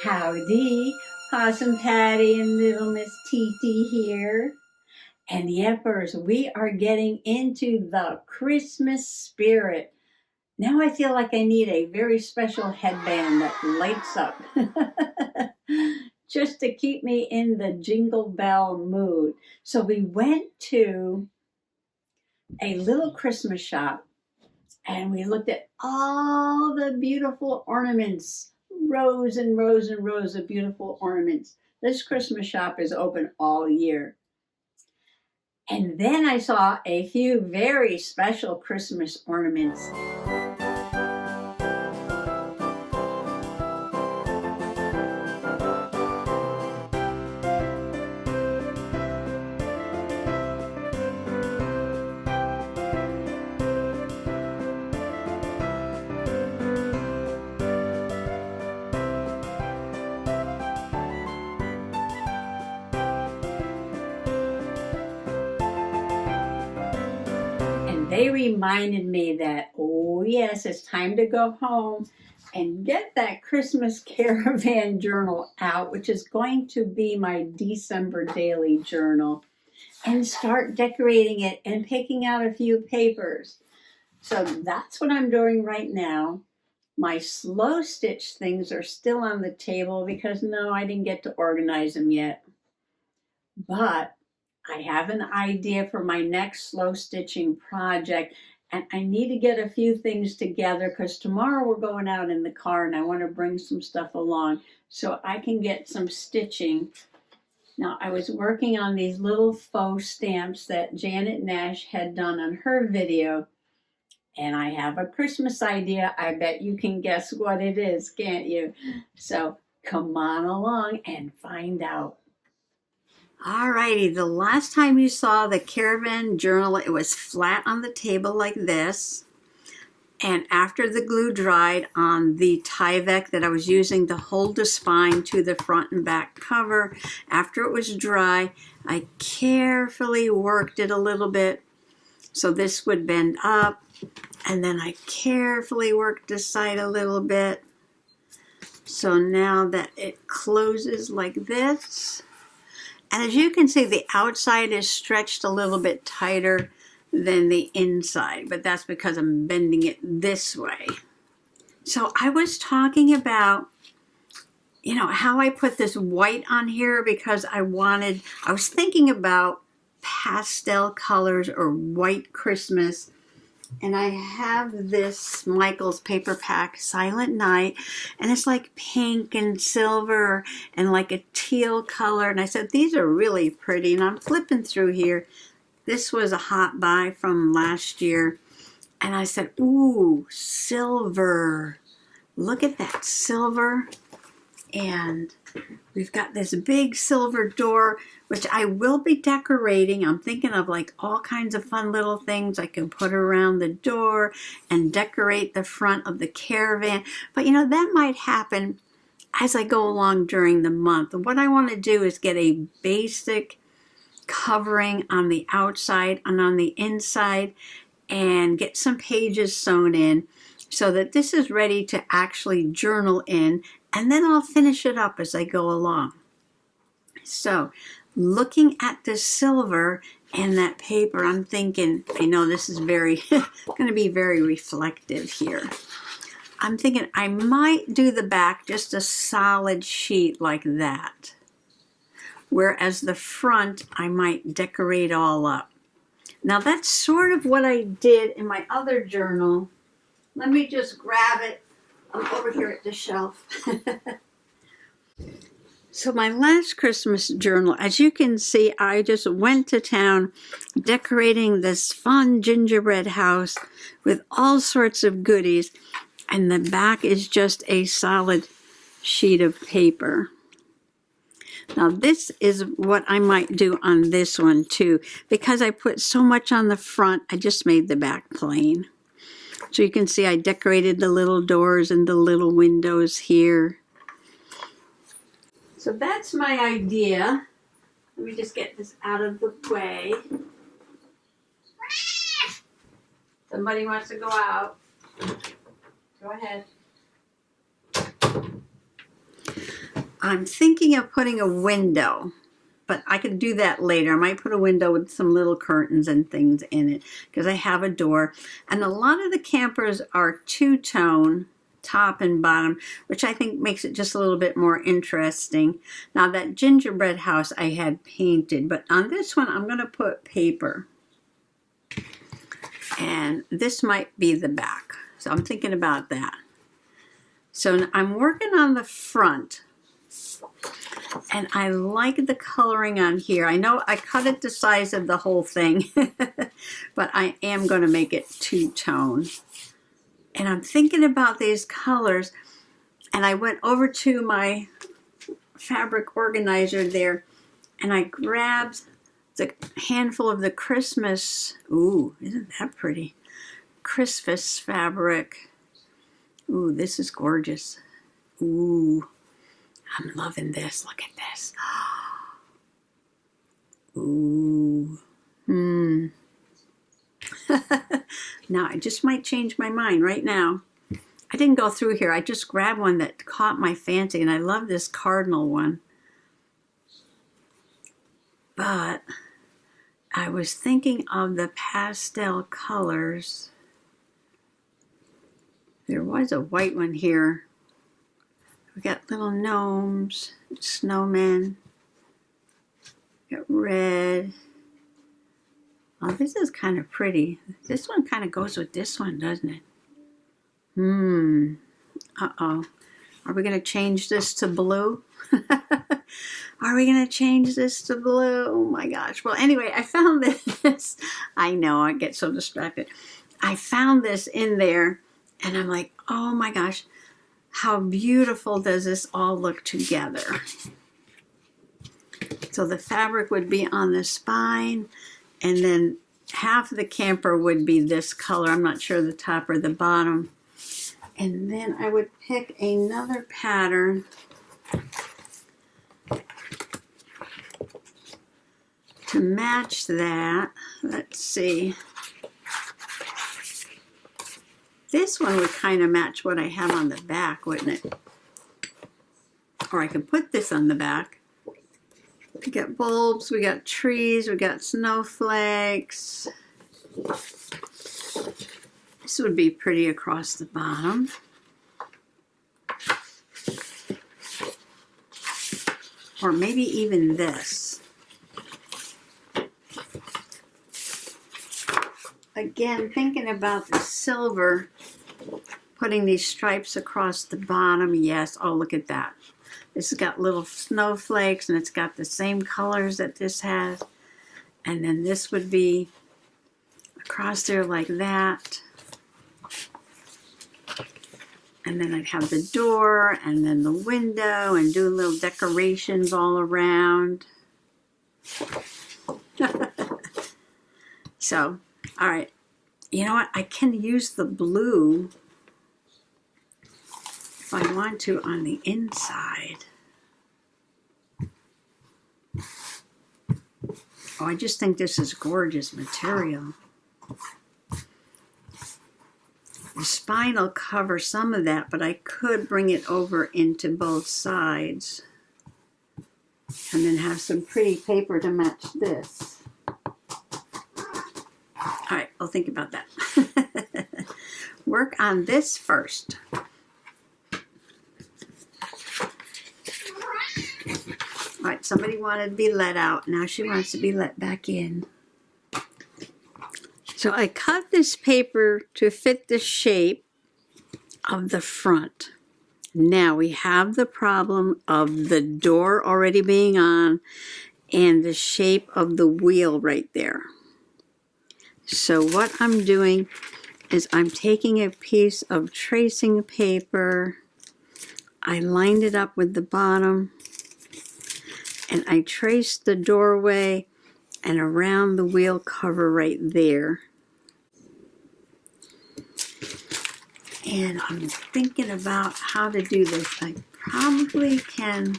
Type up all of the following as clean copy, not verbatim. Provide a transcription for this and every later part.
Howdy, Possum Patty and little Miss Titi here. And Yepers, we are getting into the Christmas spirit. Now I feel like I need a very special headband that lights up. Just to keep me in the jingle bell mood. So we went to a little Christmas shop and we looked at all the beautiful ornaments, rows and rows and rows of beautiful ornaments. This Christmas shop is open all year. And then I saw a few very special Christmas ornaments. They reminded me that, oh yes, it's time to go home and get that Christmas Caravan Journal out, which is going to be my December daily journal, and start decorating it and picking out a few papers. So that's what I'm doing right now. My slow stitch things are still on the table because no, I didn't get to organize them yet. But I have an idea for my next slow stitching project, and I need to get a few things together because tomorrow we're going out in the car and I want to bring some stuff along so I can get some stitching. Now, I was working on these little faux stamps that Janet Nash had done on her video, and I have a Christmas idea. I bet you can guess what it is, can't you? So come on along and find out. Alrighty, the last time you saw the Caravan Journal, it was flat on the table like this. And after the glue dried on the Tyvek that I was using to hold the spine to the front and back cover, after it was dry, I carefully worked it a little bit so this would bend up. And then I carefully worked this side a little bit. So now that it closes like this. And as you can see, the outside is stretched a little bit tighter than the inside, but that's because I'm bending it this way. So I was talking about, how I put this white on here because I was thinking about pastel colors or white Christmas. And I have this Michaels paper pack, Silent Night, and it's like pink and silver and like a teal color. And I said, these are really pretty. And I'm flipping through here. This was a hot buy from last year. And I said, ooh, silver. Look at that silver. And we've got this big silver door, which I will be decorating. I'm thinking of like all kinds of fun little things I can put around the door and decorate the front of the caravan. But that might happen as I go along during the month. What I want to do is get a basic covering on the outside and on the inside and get some pages sewn in so that this is ready to actually journal in. And then I'll finish it up as I go along. So, looking at the silver and that paper, I'm thinking, I know this is going to be very reflective here. I'm thinking I might do the back just a solid sheet like that. Whereas the front, I might decorate all up. Now, that's sort of what I did in my other journal. Let me just grab it. I'm over here at the shelf. So my last Christmas journal, as you can see, I just went to town decorating this fun gingerbread house with all sorts of goodies. And the back is just a solid sheet of paper. Now this is what I might do on this one too. Because I put so much on the front, I just made the back plain. So you can see I decorated the little doors and the little windows here. So that's my idea. Let me just get this out of the way. Somebody wants to go out. Go ahead. I'm thinking of putting a window, but I could do that later. I might put a window with some little curtains and things in it because I have a door. And a lot of the campers are two-tone, top and bottom, which I think makes it just a little bit more interesting. Now that gingerbread house I had painted, but on this one I'm going to put paper. And this might be the back. So I'm thinking about that. So I'm working on the front. And I like the coloring on here. I know I cut it the size of the whole thing, but I am going to make it two-tone. And I'm thinking about these colors, and I went over to my fabric organizer there, and I grabbed the handful of the Christmas, ooh, isn't that pretty? Christmas fabric. Ooh, this is gorgeous. Ooh. I'm loving this. Look at this. Ooh. Now, I just might change my mind right now. I didn't go through here. I just grabbed one that caught my fancy, and I love this cardinal one. But I was thinking of the pastel colors. There was a white one here. We got little gnomes, snowmen, got red. Oh, this is kind of pretty. This one kind of goes with this one, doesn't it? Uh-oh. Are we going to change this to blue? Are we going to change this to blue? Oh my gosh. Well, anyway, I found this. I know, I get so distracted. I found this in there, and I'm like, oh my gosh. How beautiful does this all look together? So the fabric would be on the spine, and then half of the camper would be this color. I'm not sure the top or the bottom. And then I would pick another pattern to match that. Let's see. This one would kind of match what I have on the back, wouldn't it? Or I could put this on the back. We got bulbs, we got trees, we got snowflakes. This would be pretty across the bottom. Or maybe even this. Again, thinking about the silver, putting these stripes across the bottom. Yes, oh, look at that. This has got little snowflakes, and it's got the same colors that this has. And then this would be across there like that. And then I'd have the door, and then the window, and do little decorations all around. So, all right, you know what? I can use the blue if I want to on the inside. Oh, I just think this is gorgeous material. The spine will cover some of that, but I could bring it over into both sides and then have some pretty paper to match this. All right, I'll think about that. Work on this first. All right, somebody wanted to be let out. Now she wants to be let back in. So I cut this paper to fit the shape of the front. Now we have the problem of the door already being on and the shape of the wheel right there. So what I'm doing is I'm taking a piece of tracing paper, I lined it up with the bottom, and I traced the doorway and around the wheel cover right there. And I'm thinking about how to do this. I probably can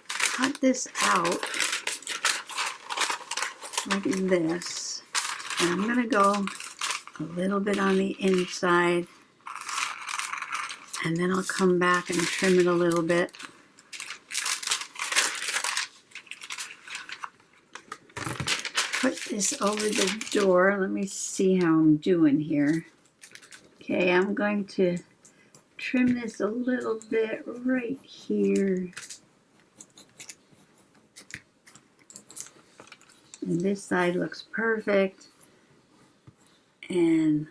cut this out like this. And I'm going to go a little bit on the inside and then I'll come back and trim it a little bit. Put this over the door. Let me see how I'm doing here. Okay, I'm going to trim this a little bit right here. And this side looks perfect. And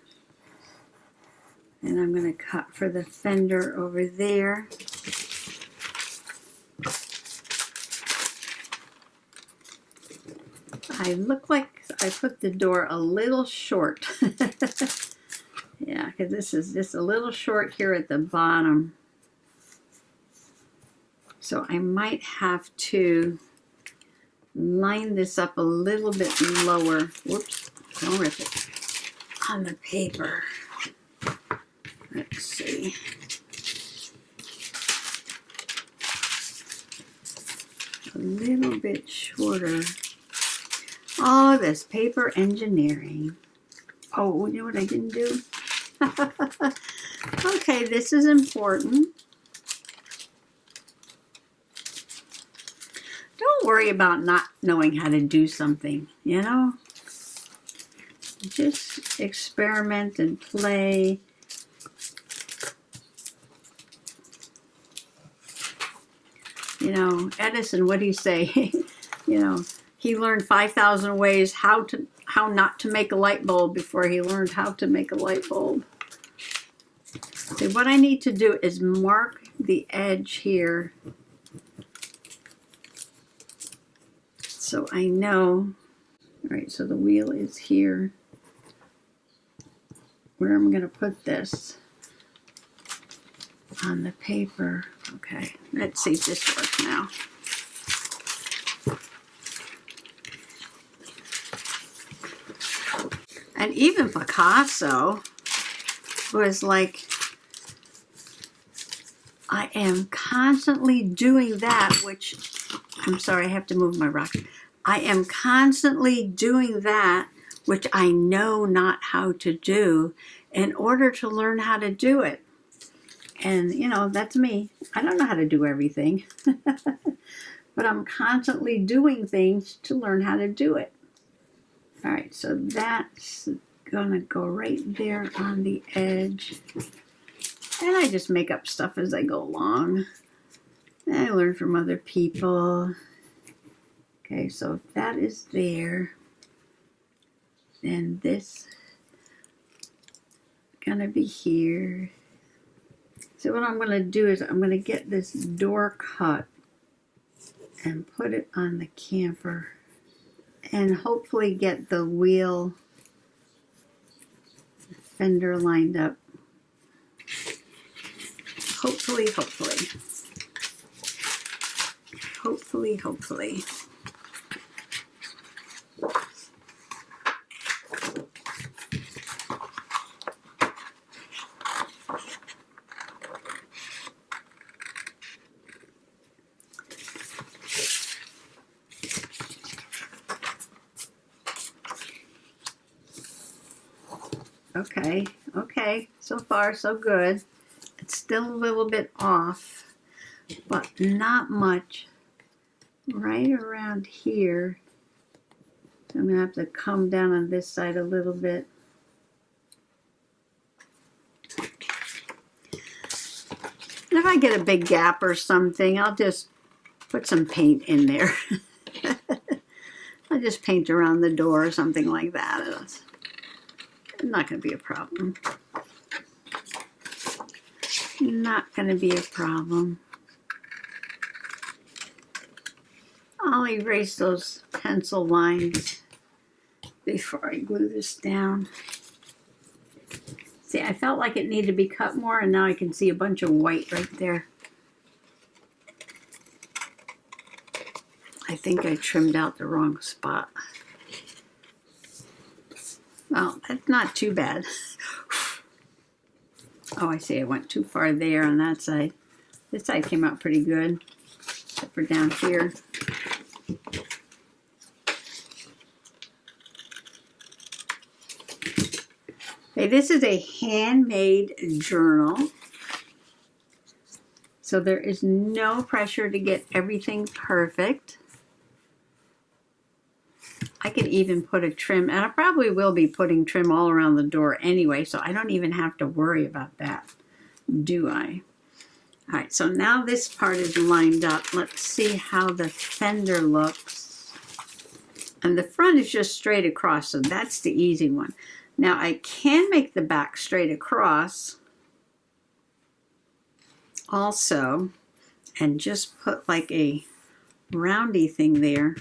I'm going to cut for the fender over there. I look like I put the door a little short. Yeah, because this is just a little short here at the bottom. So I might have to line this up a little bit lower. Whoops, don't rip it. On the paper. Let's see. A little bit shorter. Oh, this paper engineering. Oh, you know what I didn't do? Okay, this is important. Don't worry about not knowing how to do something, you know? Just experiment and play. You know, Edison, what do you say? You know, he learned 5,000 ways how not to make a light bulb before he learned how to make a light bulb. See, what I need to do is mark the edge here so I know. All right, so the wheel is here. Where am I going to put this? On the paper. Okay, let's see if this works now. And even Picasso was like, I am constantly doing that, which, I'm sorry, I have to move my rock. I am constantly doing that, which I know not how to do, in order to learn how to do it. And, you know, that's me. I don't know how to do everything. But I'm constantly doing things to learn how to do it. All right, so that's going to go right there on the edge. And I just make up stuff as I go along. I learn from other people. Okay, so if that is there, then this is going to be here. So what I'm going to do is I'm going to get this door cut and put it on the camper and hopefully get the wheel fender lined up. Hopefully, hopefully. Hopefully, hopefully. Okay, so far so good. It's still a little bit off, but not much. Right around here. So I'm going to have to come down on this side a little bit. And if I get a big gap or something, I'll just put some paint in there. I'll just paint around the door or something like that. It's not going to be a problem. Not going to be a problem. I'll erase those pencil lines before I glue this down. See, I felt like it needed to be cut more, and now I can see a bunch of white right there. I think I trimmed out the wrong spot. Well, that's not too bad. Oh, I see, I went too far there on that side. This side came out pretty good, except for down here. Okay, this is a handmade journal. So there is no pressure to get everything perfect. I could even put a trim, and I probably will be putting trim all around the door anyway, so I don't even have to worry about that, do I? All right, so now this part is lined up. Let's see how the fender looks. And the front is just straight across, so that's the easy one. Now I can make the back straight across also, and just put like a roundy thing there.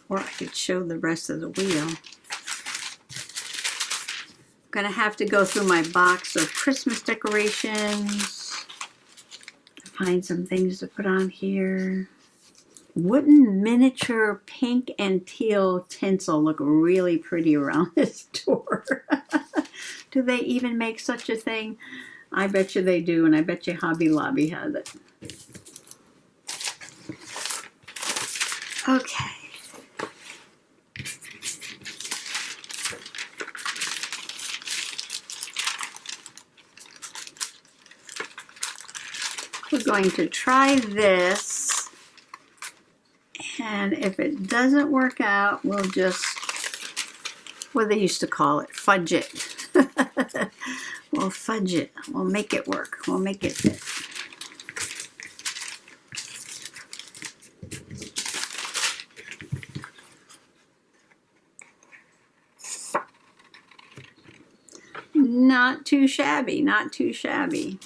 Or I could show the rest of the wheel. I'm gonna have to go through my box of Christmas decorations to find some things to put on here. Wooden miniature pink and teal tinsel look really pretty around this door. Do they even make such a thing? I bet you they do, and I bet you Hobby Lobby has it. Okay. We're going to try this, and if it doesn't work out, we'll just, what they used to call it, fudge it. We'll fudge it. We'll make it work. We'll make it fit. Not too shabby, not too shabby.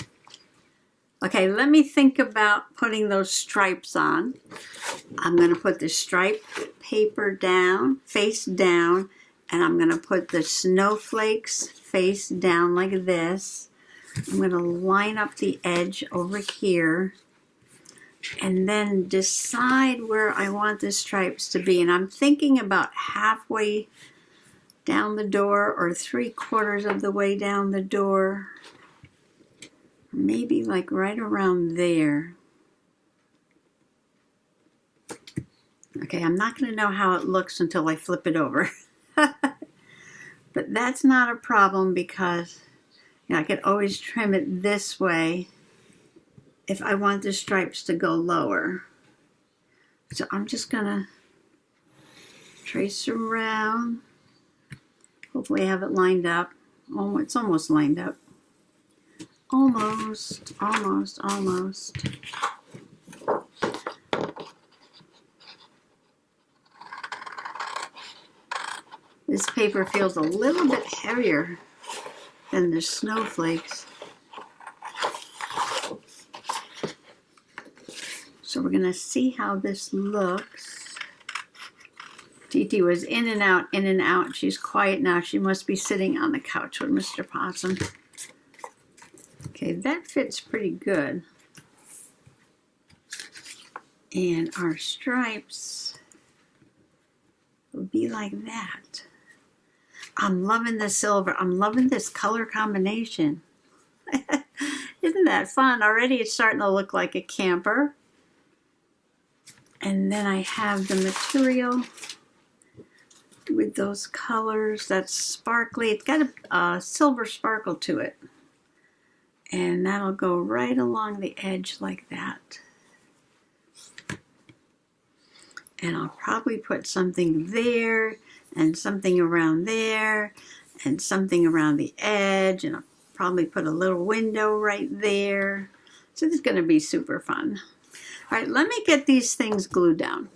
Okay, let me think about putting those stripes on. I'm going to put the stripe paper down, face down, and I'm going to put the snowflakes face down like this. I'm going to line up the edge over here and then decide where I want the stripes to be. And I'm thinking about halfway down the door or 3/4 of the way down the door. Maybe like right around there. Okay, I'm not going to know how it looks until I flip it over. But that's not a problem because I could always trim it this way if I want the stripes to go lower. So I'm just going to trace around. Hopefully I have it lined up. Oh, it's almost lined up. Almost, almost, almost. This paper feels a little bit heavier than the snowflakes. So we're going to see how this looks. Titi was in and out, in and out. She's quiet now. She must be sitting on the couch with Mr. Possum. Okay, that fits pretty good. And our stripes will be like that. I'm loving the silver. I'm loving this color combination. Isn't that fun? Already it's starting to look like a camper. And then I have the material with those colors that's sparkly. It's got a silver sparkle to it. And that'll go right along the edge like that. And I'll probably put something there, and something around there, and something around the edge, and I'll probably put a little window right there. So this is going to be super fun. All right, let me get these things glued down.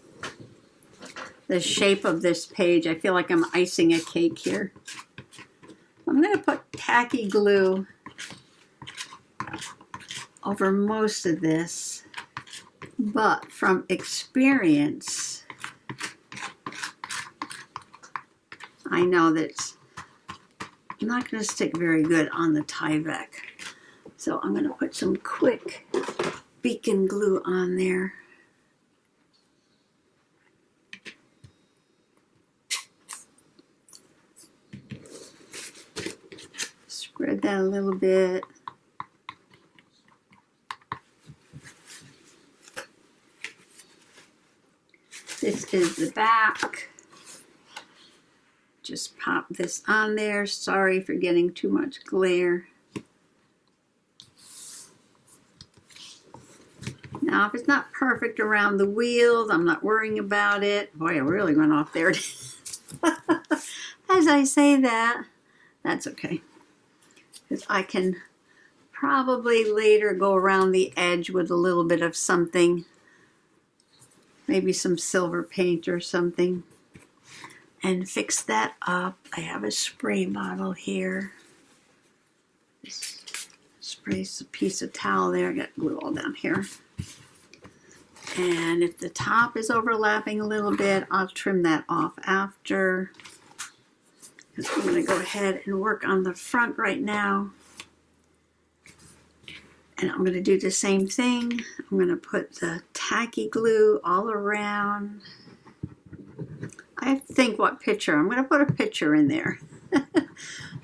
The shape of this page, I feel like I'm icing a cake here. I'm going to put tacky glue over most of this, but from experience, I know that it's not going to stick very good on the Tyvek. So I'm going to put some quick beacon glue on there. Spread that a little bit. This is the back. Just pop this on there. Sorry for getting too much glare. Now, if it's not perfect around the wheels, I'm not worrying about it. Boy, I really went off there. As I say that, that's okay. Because I can probably later go around the edge with a little bit of something. Maybe some silver paint or something. And fix that up. I have a spray bottle here. Spray a piece of towel there. I got glue all down here. And if the top is overlapping a little bit, I'll trim that off after. Because I'm going to go ahead and work on the front right now. And I'm going to do the same thing. I'm going to put the tacky glue all around. I have to think what picture. I'm going to put a picture in there.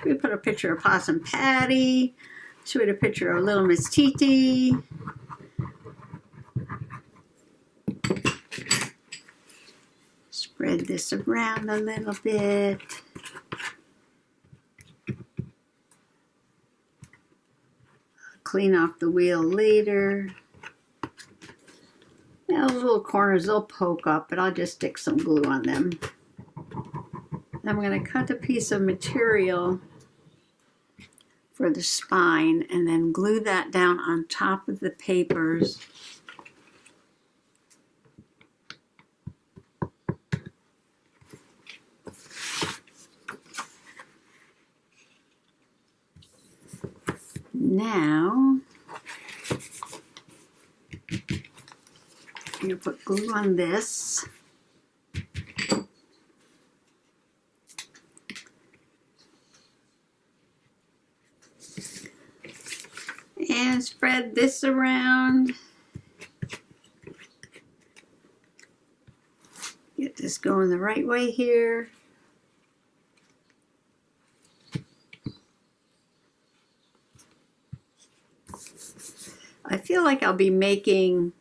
We put a picture of Possum Patty. Shoot a picture of Little Miss Titi. Spread this around a little bit. Clean off the wheel later. Now, those little corners, they'll poke up, but I'll just stick some glue on them. I'm going to cut a piece of material for the spine and then glue that down on top of the papers. Now, I'm going to put glue on this. And spread this around. Get this going the right way here. I feel like I'll be making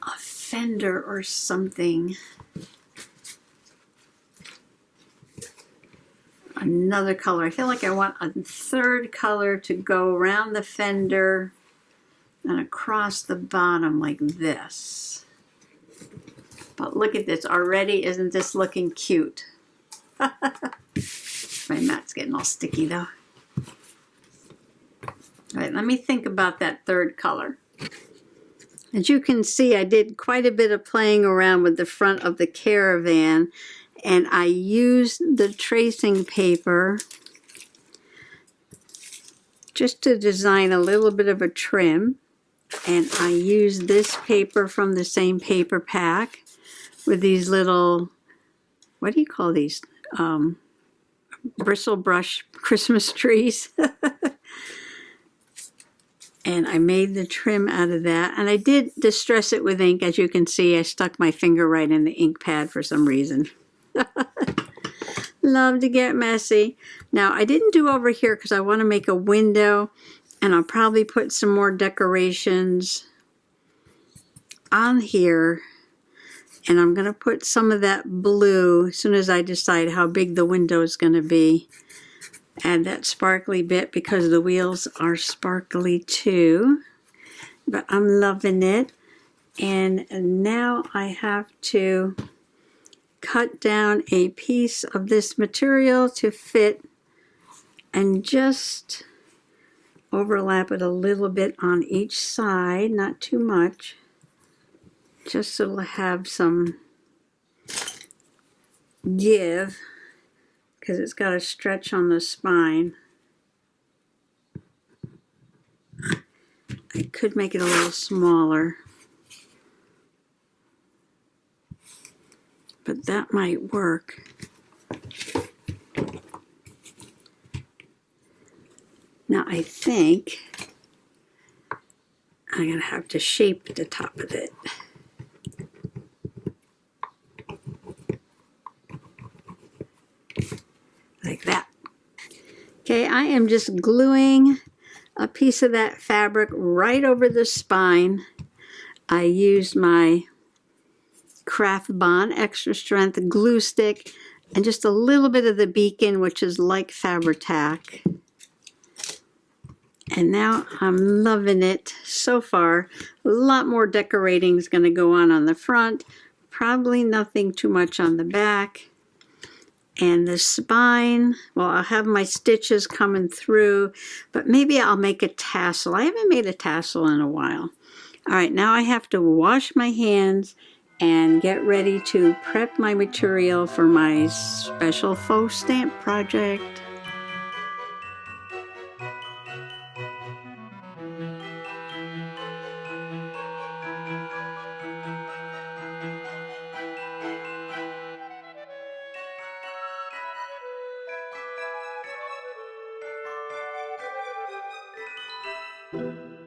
a fender or something. Another color. I feel like I want a third color to go around the fender and across the bottom like this. But look at this already. Isn't this looking cute? My mat's getting all sticky though. All right, let me think about that third color. As you can see, I did quite a bit of playing around with the front of the Caravan, and I used the tracing paper just to design a little bit of a trim. And I used this paper from the same paper pack with these little, what do you call these? Bristle brush Christmas trees. And I made the trim out of that. And I did distress it with ink. As you can see, I stuck my finger right in the ink pad for some reason. Love to get messy. Now, I didn't do over here because I want to make a window. And I'll probably put some more decorations on here. And I'm going to put some of that blue as soon as I decide how big the window is going to be. Add that sparkly bit because the wheels are sparkly too. But I'm loving it. And now I have to cut down a piece of this material to fit and just overlap it a little bit on each side, not too much, just so it'll have some give, because it's got a stretch on the spine. I could make it a little smaller, but that might work. Now I think I'm going to have to shape the top of it. Like that. Okay, I am just gluing a piece of that fabric right over the spine. I used my Craft Bond extra strength glue stick and just a little bit of the beacon, which is like Fabri-Tac. And now I'm loving it so far. A lot more decorating is going to go on the front. Probably nothing too much on the back. And the spine, well, I'll have my stitches coming through, but maybe I'll make a tassel. I haven't made a tassel in a while. All right, now I have to wash my hands and get ready to prep my material for my special faux stamp project.